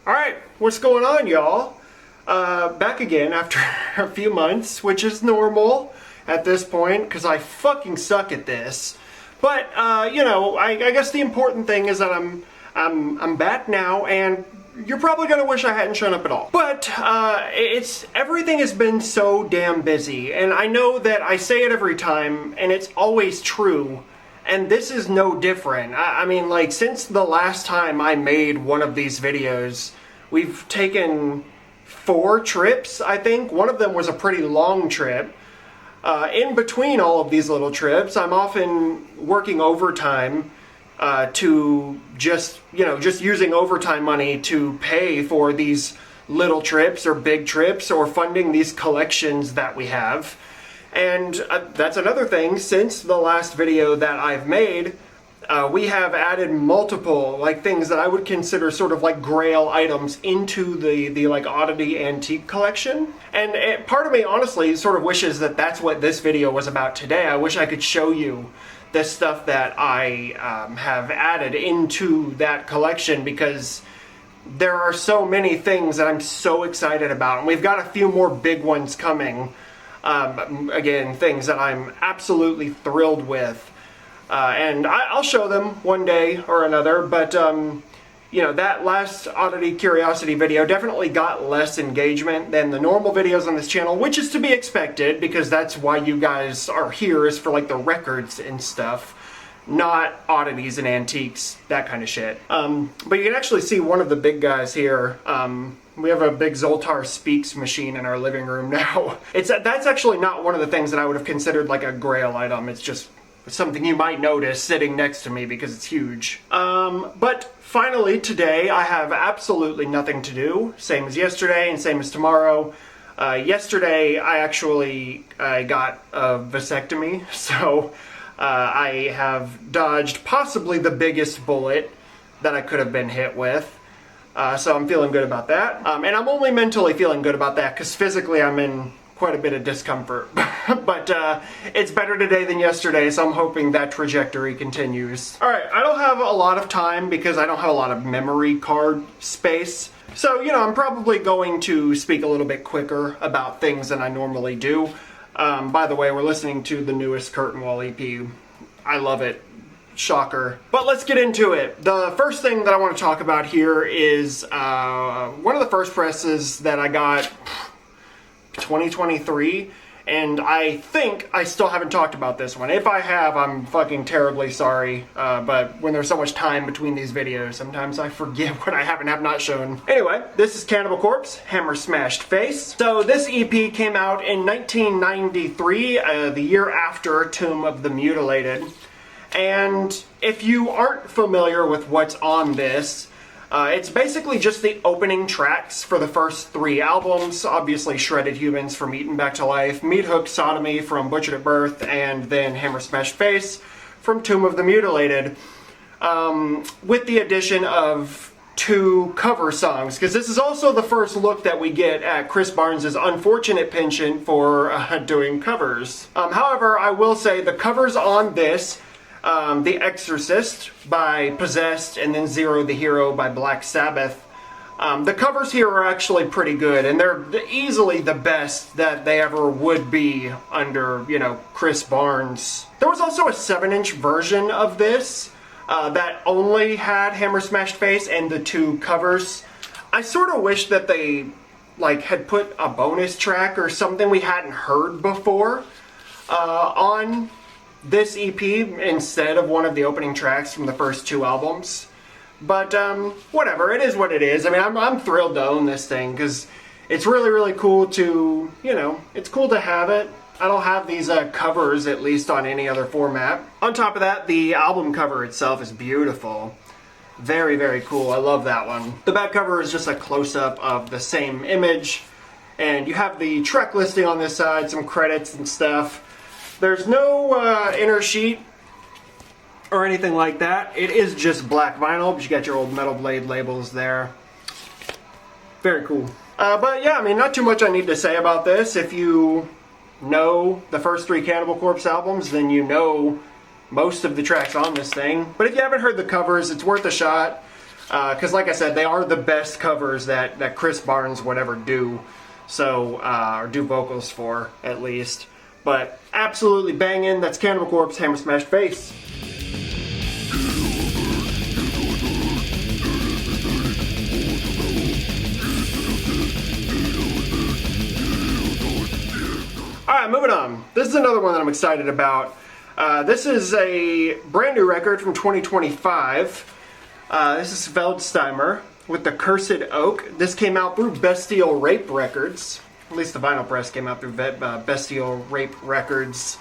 Alright, what's going on, y'all? Back again after a few months, which is normal at this point, because I fucking suck at this. But, you know, I guess the important thing is that I'm back now, and you're probably gonna wish I hadn't shown up at all. But, everything has been so damn busy, and I know that I say it every time, and it's always true. And this is no different. I mean, like, since the last time I made one of these videos, we've taken 4 trips, I think. One of them was a pretty long trip. In between all of these little trips, I'm often working overtime to just using overtime money to pay for these little trips or big trips or funding these collections that we have. And that's another thing. Since the last video that I've made, we have added multiple things that I would consider sort of like grail items into the like oddity antique collection. And part of me honestly sort of wishes that that's what this video was about today. I wish I could show you the stuff that I have added into that collection, because there are so many things that I'm so excited about, and we've got a few more big ones coming. Again, things that I'm absolutely thrilled with, and I'll show them one day or another, but you know, that last Oddity Curiosity video definitely got less engagement than the normal videos on this channel, which is to be expected, because that's why you guys are here, is for like the records and stuff, not oddities and antiques, that kind of shit. But you can actually see one of the big guys here. We have a big Zoltar Speaks machine in our living room now. That's actually not one of the things that I would have considered like a grail item. It's just something you might notice sitting next to me because it's huge. But finally today I have absolutely nothing to do. Same as yesterday and same as tomorrow. Yesterday I got a vasectomy, so I have dodged possibly the biggest bullet that I could have been hit with. So I'm feeling good about that. And I'm only mentally feeling good about that because physically I'm in quite a bit of discomfort. But it's better today than yesterday, so I'm hoping that trajectory continues. Alright, I don't have a lot of time because I don't have a lot of memory card space. So, you know, I'm probably going to speak a little bit quicker about things than I normally do. By the way, we're listening to the newest Curtain Wall EP. I love it. Shocker. But let's get into it. The first thing that I want to talk about here is one of the first presses that I got 2023, and I think I still haven't talked about this one. If I have, I'm fucking terribly sorry, but when there's so much time between these videos, sometimes I forget what I have and have not shown. Anyway, this is Cannibal Corpse, Hammer Smashed Face. So this EP came out in 1993, the year after Tomb of the Mutilated. And if you aren't familiar with what's on this, it's basically just the opening tracks for the first 3 albums. Obviously Shredded Humans from Eaten Back to Life, Meat Hook Sodomy from Butchered at Birth, and then Hammer Smashed Face from Tomb of the Mutilated, with the addition of 2 cover songs, because this is also the first look that we get at Chris Barnes' unfortunate penchant for doing covers. However, I will say the covers on this, The Exorcist by Possessed, and then Zero the Hero by Black Sabbath. The covers here are actually pretty good, and they're easily the best that they ever would be under, you know, Chris Barnes. There was also a 7-inch version of this that only had Hammer Smashed Face and the 2 covers. I sort of wish that they had put a bonus track or something we hadn't heard before on this EP instead of one of the opening tracks from the first 2 albums. But whatever, it is what it is. I mean, I'm thrilled to own this thing because it's really, really cool to, you know, it's cool to have it. I don't have these covers, at least on any other format. On top of that, the album cover itself is beautiful. Very, very cool. I love that one. The back cover is just a close-up of the same image, and you have the track listing on this side, some credits and stuff. There's no inner sheet or anything like that. It is just black vinyl, but you got your old Metal Blade labels there. Very cool. But yeah, I mean, not too much I need to say about this. If you know the first 3 Cannibal Corpse albums, then you know most of the tracks on this thing. But if you haven't heard the covers, it's worth a shot. Because like I said, they are the best covers that Chris Barnes would ever do. So, or do vocals for, at least. But absolutely banging. That's Cannibal Corpse, Hammer Smash Face. Alright, moving on. This is another one that I'm excited about. This is a brand new record from 2025. This is Feldsteiner with the Cursed Oak. This came out through Bestial Rape Records. At least the vinyl press came out through Bestial Rape Records.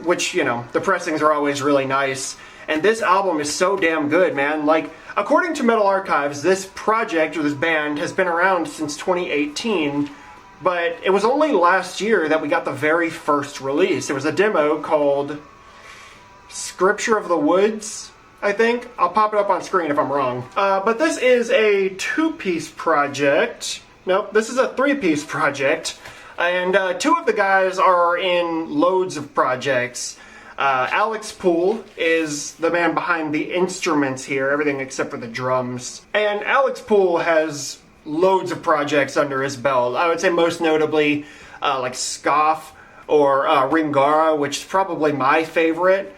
Which, you know, the pressings are always really nice. And this album is so damn good, man. Like, according to Metal Archives, this project, or this band, has been around since 2018. But it was only last year that we got the very first release. There was a demo called Scripture of the Woods, I think. I'll pop it up on screen if I'm wrong. But this is a two-piece project. Nope, this is a three-piece project. And two of the guys are in loads of projects. Alex Poole is the man behind the instruments here, everything except for the drums. And Alex Poole has loads of projects under his belt. I would say most notably like Scoff or Ringara, which is probably my favorite,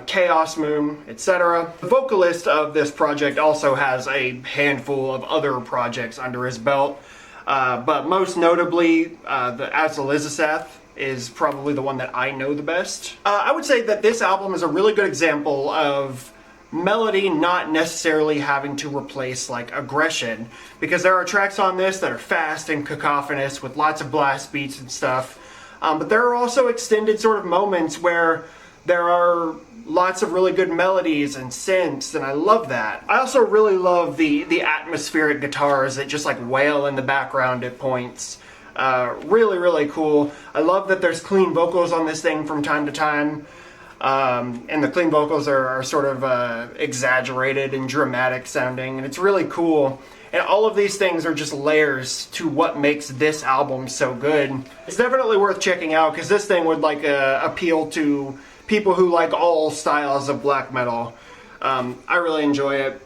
Chaos Moon, etc. The vocalist of this project also has a handful of other projects under his belt, but most notably the Azalizaseth is probably the one that I know the best. I would say that this album is a really good example of melody not necessarily having to replace like aggression, because there are tracks on this that are fast and cacophonous with lots of blast beats and stuff, but there are also extended sort of moments where there are lots of really good melodies and synths, and I love that. I also really love the atmospheric guitars that just like wail in the background at points. Really cool. I love that there's clean vocals on this thing from time to time. And the clean vocals are sort of exaggerated and dramatic sounding, and it's really cool. And all of these things are just layers to what makes this album so good. It's definitely worth checking out, because this thing would like appeal to people who like all styles of black metal. I really enjoy it.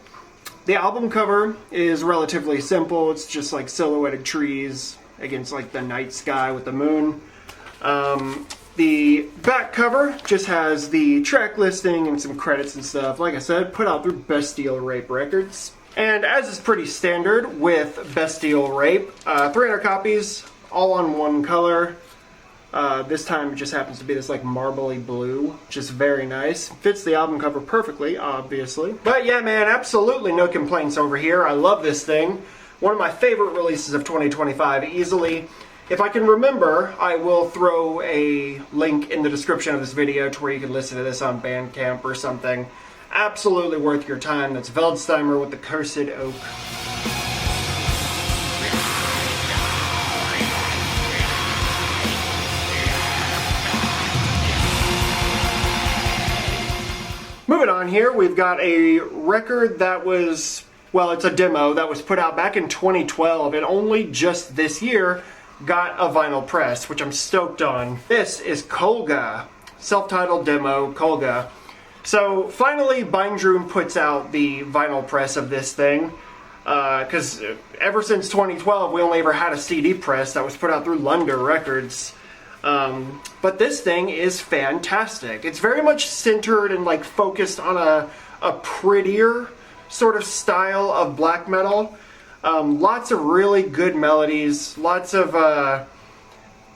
The album cover is relatively simple. It's just like silhouetted trees against like the night sky with the moon. The back cover just has the track listing and some credits and stuff. Like I said, put out through Bestial Rape Records. And as is pretty standard with Bestial Rape, 300 copies, all on one color. This time it just happens to be this like marbly blue, which is very nice. Fits the album cover perfectly, obviously. But yeah, man, absolutely no complaints over here. I love this thing. One of my favorite releases of 2025, easily. If I can remember, I will throw a link in the description of this video to where you can listen to this on Bandcamp or something. Absolutely worth your time. That's Kveldstimer with the Cursed Oak. Moving on here, we've got a record that was, well, it's a demo that was put out back in 2012, and only just this year got a vinyl press, which I'm stoked on. This is Kolga, self-titled demo, Kolga. So finally Bindroom puts out the vinyl press of this thing, because ever since 2012 we only ever had a CD press that was put out through Lunder Records. But this thing is fantastic. It's very much centered and like focused on a prettier sort of style of black metal. Lots of really good melodies, lots of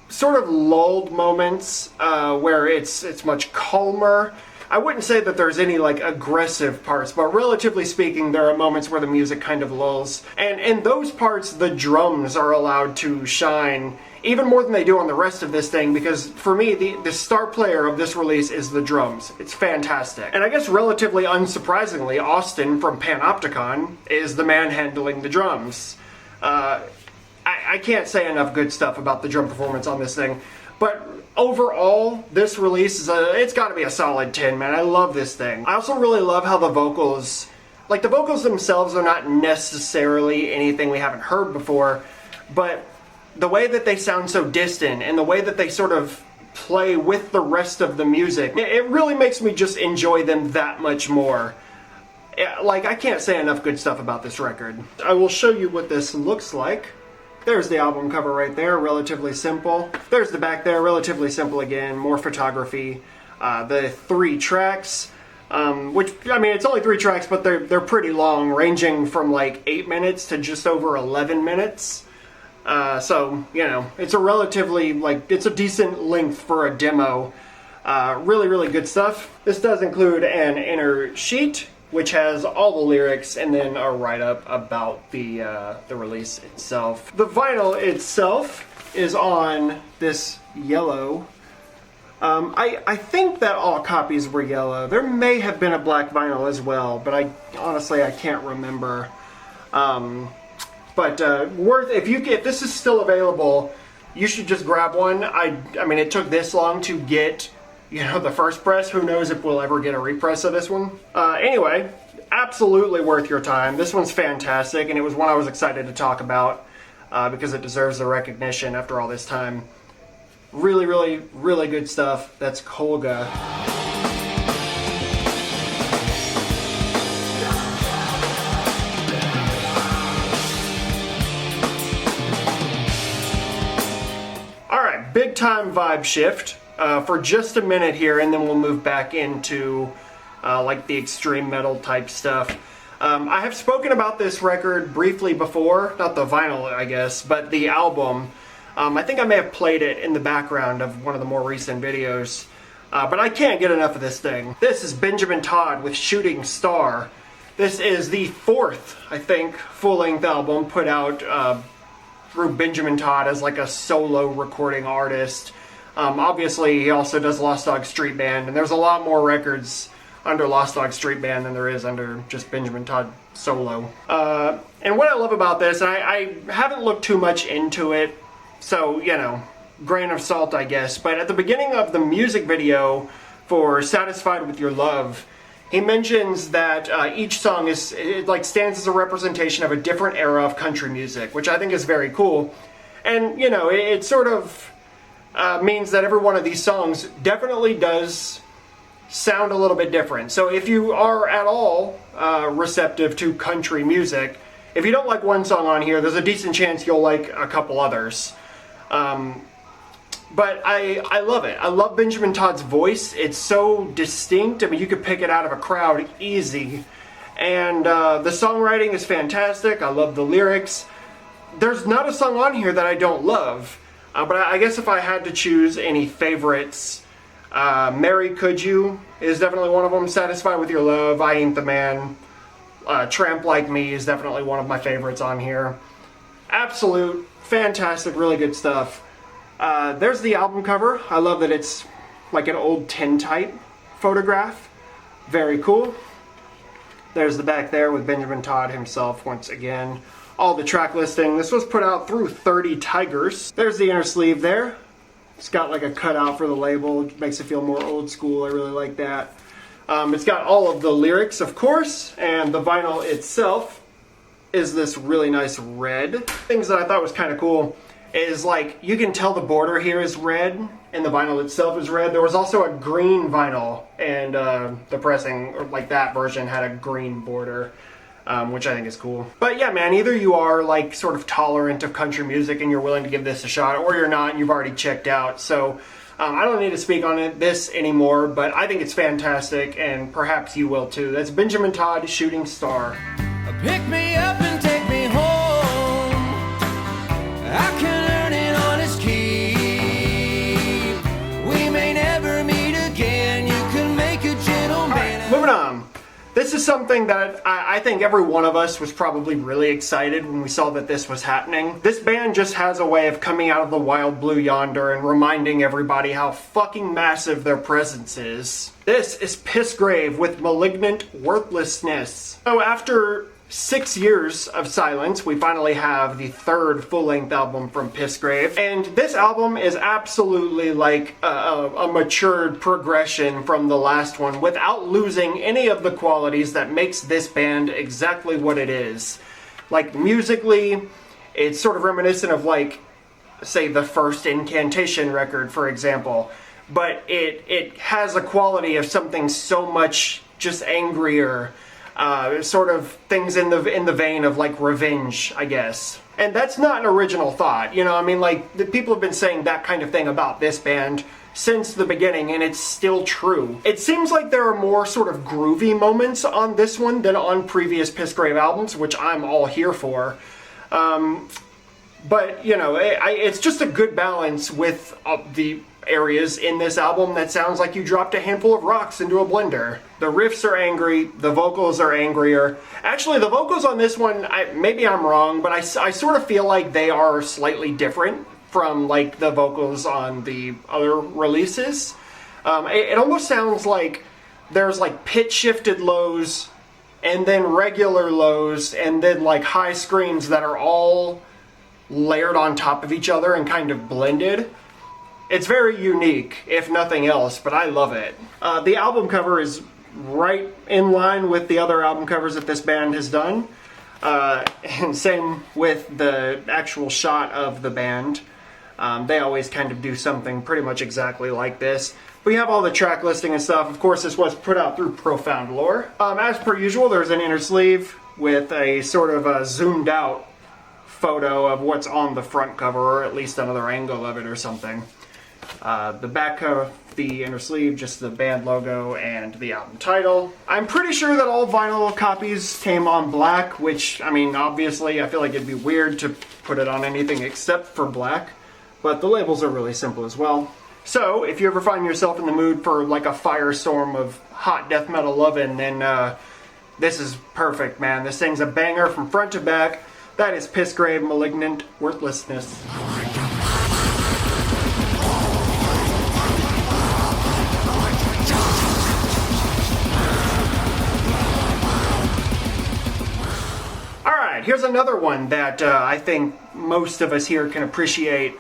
sort of lulled moments where it's much calmer. I wouldn't say that there's any like aggressive parts, but relatively speaking, there are moments where the music kind of lulls. And in those parts, the drums are allowed to shine even more than they do on the rest of this thing, because for me, the star player of this release is the drums. It's fantastic. And I guess relatively unsurprisingly, Austin from Panopticon is the man handling the drums. I can't say enough good stuff about the drum performance on this thing, but overall, this release is it's got to be a solid 10, man. I love this thing. I also really love how the vocals, like the vocals themselves are not necessarily anything we haven't heard before, but the way that they sound so distant and the way that they sort of play with the rest of the music, it really makes me just enjoy them that much more. like, I can't say enough good stuff about this record. I will show you what this looks like. There's the album cover right there, relatively simple. There's the back there, relatively simple again, more photography. The 3 tracks, which, I mean, it's only 3 tracks, but they're pretty long, ranging from like 8 minutes to just over 11 minutes. So, you know, it's a relatively, like, it's a decent length for a demo. Really, really good stuff. This does include an inner sheet, which has all the lyrics, and then a write-up about the release itself. The vinyl itself is on this yellow. I think that all copies were yellow. There may have been a black vinyl as well, but honestly I can't remember. If this is still available, you should just grab one. I mean, it took this long to get, you know, the first press. Who knows if we'll ever get a repress of this one. Anyway, absolutely worth your time. This one's fantastic, and it was one I was excited to talk about because it deserves the recognition after all this time. Really, really, really good stuff. That's Kolga. Alright, big time vibe shift for just a minute here, and then we'll move back into like the extreme metal type stuff. I have spoken about this record briefly before, not the vinyl I guess, but the album. I think I may have played it in the background of one of the more recent videos, but I can't get enough of this thing. This is Benjamin Todd with Shooting Star. This is the 4th, I think, full-length album put out through Benjamin Todd as like a solo recording artist. Obviously, he also does Lost Dog Street Band, and there's a lot more records under Lost Dog Street Band than there is under just Benjamin Todd solo. And what I love about this, and I haven't looked too much into it, so, you know, grain of salt, I guess. But at the beginning of the music video for Satisfied With Your Love, he mentions that each song stands as a representation of a different era of country music, which I think is very cool. And, you know, it sort of means that every one of these songs definitely does sound a little bit different. So if you are at all receptive to country music, if you don't like one song on here, there's a decent chance you'll like a couple others. But I love it. I love Benjamin Todd's voice. It's so distinct. I mean, you could pick it out of a crowd easy. And the songwriting is fantastic. I love the lyrics. There's not a song on here that I don't love. But I guess if I had to choose any favorites, Mary Could You is definitely one of them. Satisfied With Your Love, I Ain't the Man, Tramp Like Me is definitely one of my favorites on here. Absolute, fantastic, really good stuff. There's the album cover. I love that it's like an old tintype photograph. Very cool. There's the back there with Benjamin Todd himself once again. All the track listing. This was put out through 30 Tigers. There's the inner sleeve there. It's got like a cutout for the label. It makes it feel more old school. I really like that. It's got all of the lyrics, of course, and the vinyl itself is this really nice red. Things that I thought was kind of cool is, like, you can tell the border here is red and the vinyl itself is red. There was also a green vinyl, and the pressing, or like that version, had a green border, which I think is cool. But yeah, man, either you are like sort of tolerant of country music and you're willing to give this a shot, or you're not and you've already checked out. So I don't need to speak on this anymore, but I think it's fantastic, and perhaps you will too. That's Benjamin Todd, Shooting Star. Pick me up and take me home. I can earn an honest keep. We may never meet again. You can make a gentleman. Right, moving on. This is something that I think every one of us was probably really excited when we saw that this was happening. This band just has a way of coming out of the wild blue yonder and reminding everybody how fucking massive their presence is. This is Pissgrave with Malignant Worthlessness. So after 6 years of silence, we finally have the 3rd full-length album from Pissgrave, and this album is absolutely like a matured progression from the last one without losing any of the qualities that makes this band exactly what it is. Like, musically, it's sort of reminiscent of, like, say, the first Incantation record, for example, but it has a quality of something so much just angrier. sort of things in the vein of like Revenge, I guess. And that's not an original thought, you know. I mean, like, the people have been saying that kind of thing about this band since the beginning, and it's still true. It seems like there are more sort of groovy moments on this one than on previous Pissgrave albums, which I'm all here for. But, you know, it's just a good balance with the areas in this album that sounds like you dropped a handful of rocks into a blender. The riffs are angry, the vocals are angrier. Actually, the vocals on this one, maybe I'm wrong, but I sort of feel like they are slightly different from, like, the vocals on the other releases. It almost sounds like there's, like, pitch-shifted lows, and then regular lows, and then, like, high screams that are all layered on top of each other and kind of blended. It's very unique, if nothing else, but I love it. The album cover is right in line with the other album covers that this band has done. And same with the actual shot of the band. They always kind of do something pretty much exactly like this. We have all the track listing and stuff. Of course, this was put out through Profound Lore. As per usual, there's an inner sleeve with a sort of a zoomed out photo of what's on the front cover, or at least another angle of it or something. The back of the inner sleeve, just the band logo and the album title. I'm pretty sure that all vinyl copies came on black, which, I mean, obviously, I feel like it'd be weird to put it on anything except for black, but the labels are really simple as well. So, if you ever find yourself in the mood for, like, a firestorm of hot death metal lovin', then, this is perfect, man. This thing's a banger from front to back. That is Pissgrave Malignant Worthlessness. Here's another one that I think most of us here can appreciate.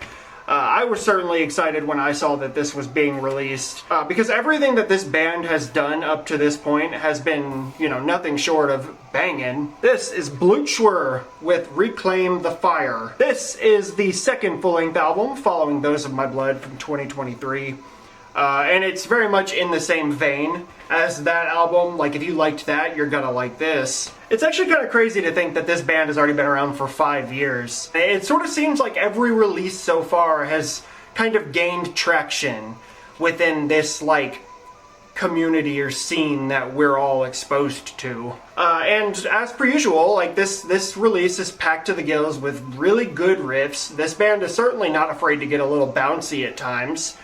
I was certainly excited when I saw that this was being released, because everything that this band has done up to this point has been, you know, nothing short of banging. This is Blute with Reclaim the Fire. This is the second full-length album following Those of My Blood from 2023. And it's very much in the same vein as that album. Like, if you liked that, you're gonna like this. It's actually kind of crazy to think that this band has already been around for 5 years. It sort of seems like every release so far has kind of gained traction within this, like, community or scene that we're all exposed to. And as per usual, like, this release is packed to the gills with really good riffs. This band is certainly not afraid to get a little bouncy at times.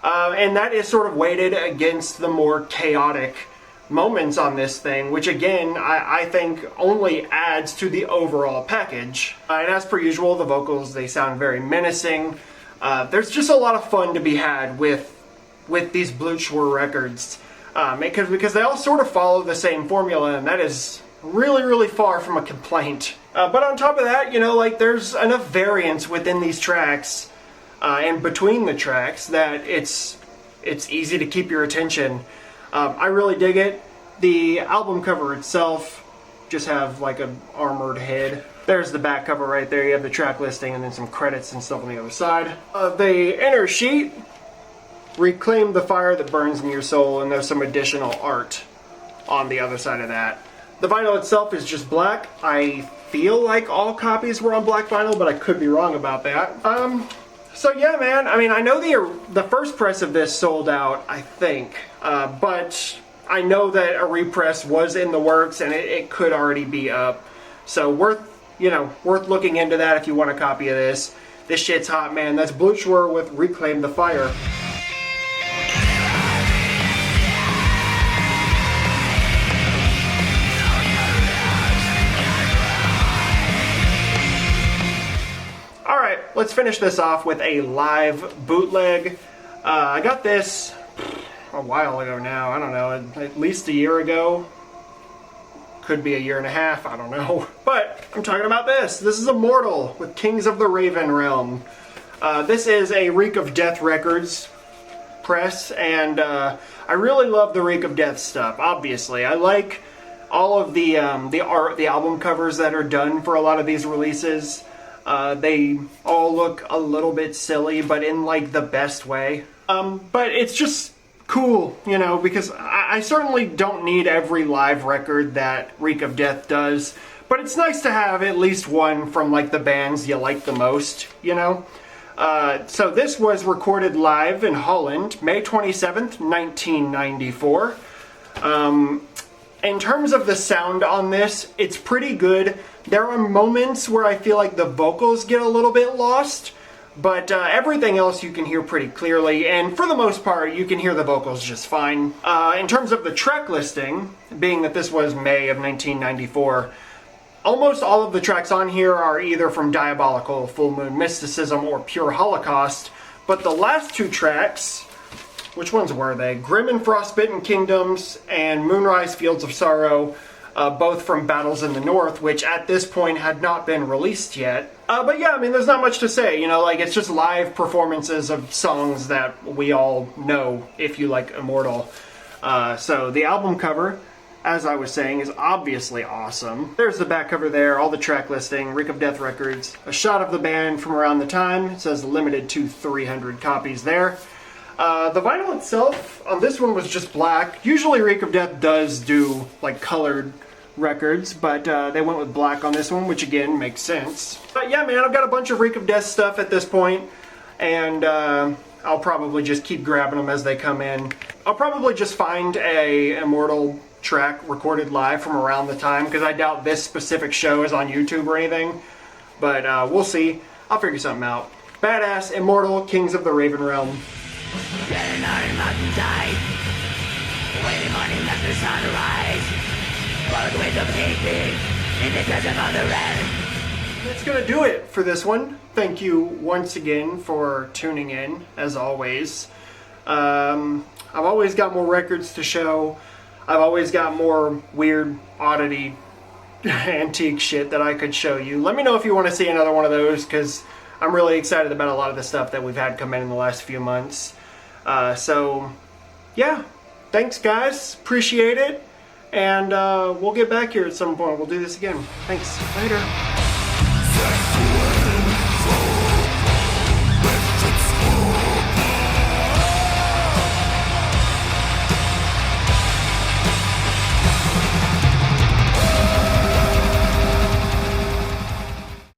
And that is sort of weighted against the more chaotic moments on this thing, which again, I think only adds to the overall package. And as per usual, the vocals, they sound very menacing. There's just a lot of fun to be had with these Blute records. Because they all sort of follow the same formula, and that is really, really far from a complaint. But on top of that, you know, like, there's enough variance within these tracks and between the tracks that it's easy to keep your attention. I really dig it. The album cover itself just have like an armored head. There's the back cover right there. You have the track listing and then some credits and stuff on the other side. The inner sheet, Reclaim the Fire that burns in your soul, and there's some additional art on the other side of that. The vinyl itself is just black. I feel like all copies were on black vinyl, but I could be wrong about that. So yeah, man, I mean, I know the first press of this sold out, I think, but I know that a repress was in the works, and it could already be up. So worth looking into that if you want a copy of this. This shit's hot, man. That's Blute with Reclaim the Fire. Let's finish this off with a live bootleg. I got this a while ago now. I don't know, at least a year ago. Could be a year and a half, I don't know. But I'm talking about this. This is Immortal with Kings of the Raven Realm. This is a Reek of Death Records press, and I really love the Reek of Death stuff, obviously. I like all of the art, the album covers that are done for a lot of these releases. They all look a little bit silly, but in like the best way. But it's just cool, you know, because I certainly don't need every live record that Reek of Death does, but it's nice to have at least one from like the bands you like the most, you know. So this was recorded live in Holland, May 27th, 1994. In terms of the sound on this, it's pretty good. There are moments where I feel like the vocals get a little bit lost, but everything else you can hear pretty clearly, and for the most part, you can hear the vocals just fine. In terms of the track listing, being that this was May of 1994, almost all of the tracks on here are either from Diabolical, Full Moon Mysticism, or Pure Holocaust, but the last two tracks, which ones were they? Grim and Frostbitten Kingdoms and Moonrise Fields of Sorrow, both from Battles in the North, which at this point had not been released yet. But yeah, I mean, there's not much to say, you know, like, it's just live performances of songs that we all know if you like Immortal. So the album cover, as I was saying, is obviously awesome. There's the back cover there, all the track listing, Reek of Death Records, a shot of the band from around the time. It says limited to 300 copies there. The vinyl itself on this one was just black. Usually Reek of Death does do like colored records, but they went with black on this one, which again makes sense. But yeah, man, I've got a bunch of Reek of Death stuff at this point, and I'll probably just keep grabbing them as they come in. I'll probably just find a Immortal track recorded live from around the time, because I doubt this specific show is on YouTube or anything, but we'll see. I'll figure something out. Badass, Immortal, Kings of the Raven Realm. Getting on a mountainside, waiting morning after sunrise, followed with the painting in the desert on the red. That's gonna do it for this one. Thank you once again for tuning in, as always. I've always got more records to show. I've always got more weird, oddity, antique shit that I could show you. Let me know if you want to see another one of those, because I'm really excited about a lot of the stuff that we've had come in the last few months. So, yeah, thanks guys, appreciate it, and we'll get back here at some point. We'll do this again. Thanks, later.